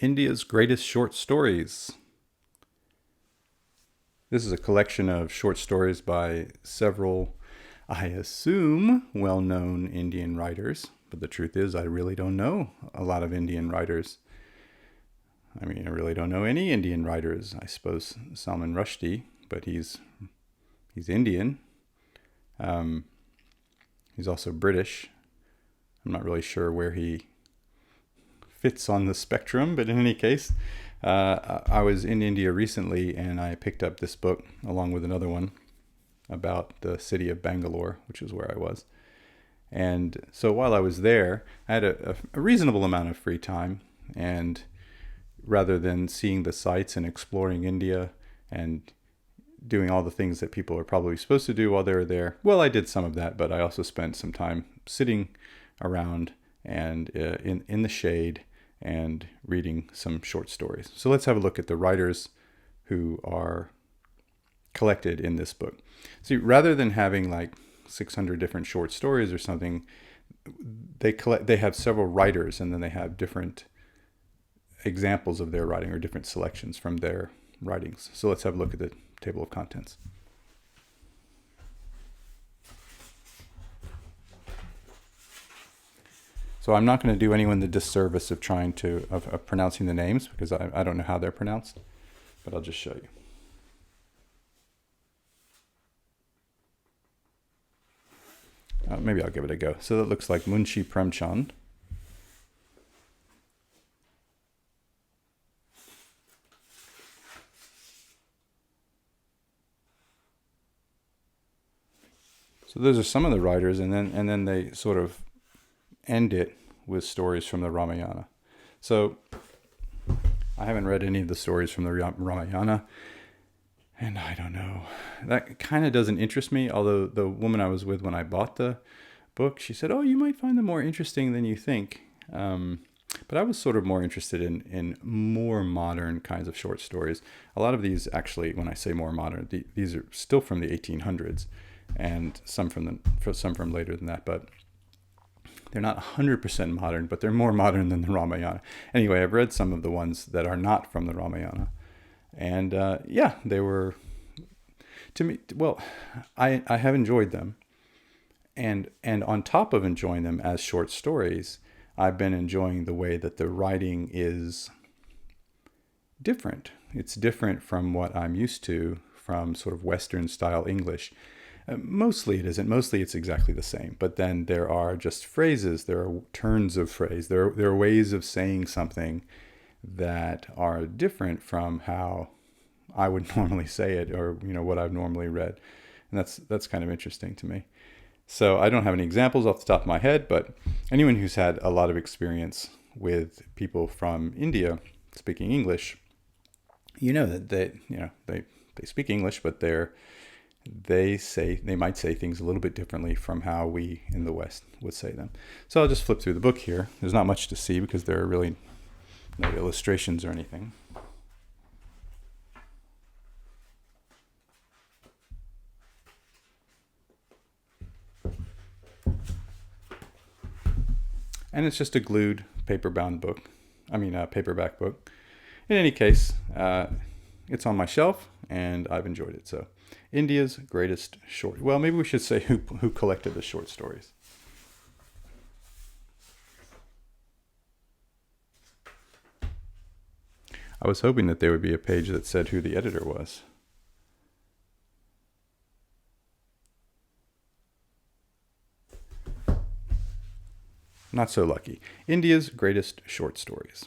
India's Greatest Short Stories. This is a collection of short stories by several, I assume, well-known Indian writers. But the truth is, I really don't know a lot of Indian writers. I mean, I really don't know any Indian writers. I suppose Salman Rushdie, but he's Indian. He's also British. I'm not really sure where he fits on the spectrum, but in any case, I was in India recently and I picked up this book along with another one about the city of Bangalore, which is where I was. And so while I was there, I had a reasonable amount of free time, and rather than seeing the sights and exploring India and doing all the things that people are probably supposed to do while they're there, well, I did some of that, but I also spent some time sitting around and in the shade and reading some short stories. So let's have a look at the writers who are collected in this book. See, rather than having like 600 different short stories or something, they have several writers, and then they have different examples of their writing or different selections from their writings. So let's have a look at the table of contents. So I'm not going to do anyone the disservice of trying to of pronouncing the names, because I don't know how they're pronounced, but I'll just show you. Maybe I'll give it a go. So that looks like Munshi Premchand. So those are some of the writers, and then they sort of end it with stories from the Ramayana. So I haven't read any of the stories from the Ramayana, and I don't know. That kind of doesn't interest me, although the woman I was with when I bought the book, she said, oh, you might find them more interesting than you think. But I was sort of more interested in more modern kinds of short stories. A lot of these, actually, when I say more modern, these are still from the 1800s, and some from later than that, but they're not 100% modern, but they're more modern than the Ramayana. Anyway, I've read some of the ones that are not from the Ramayana. And yeah, they were, to me, well, I have enjoyed them. And on top of enjoying them as short stories, I've been enjoying the way that the writing is different. It's different from what I'm used to from sort of Western style English. Mostly it isn't. Mostly it's exactly the same. But then there are just phrases. There are turns of phrase. There are ways of saying something that are different from how I would normally say it, or what I've normally read. And that's kind of interesting to me. So I don't have any examples off the top of my head, but anyone who's had a lot of experience with people from India speaking English, that they speak English, but they might say things a little bit differently from how we in the West would say them. So I'll just flip through the book here. There's not much to see because there are really no illustrations or anything. And it's just a glued paperback book. In any case, it's on my shelf, and I've enjoyed it. So, India's Greatest Short. Well, maybe we should say who collected the short stories. I was hoping that there would be a page that said who the editor was. Not so lucky. India's Greatest Short Stories.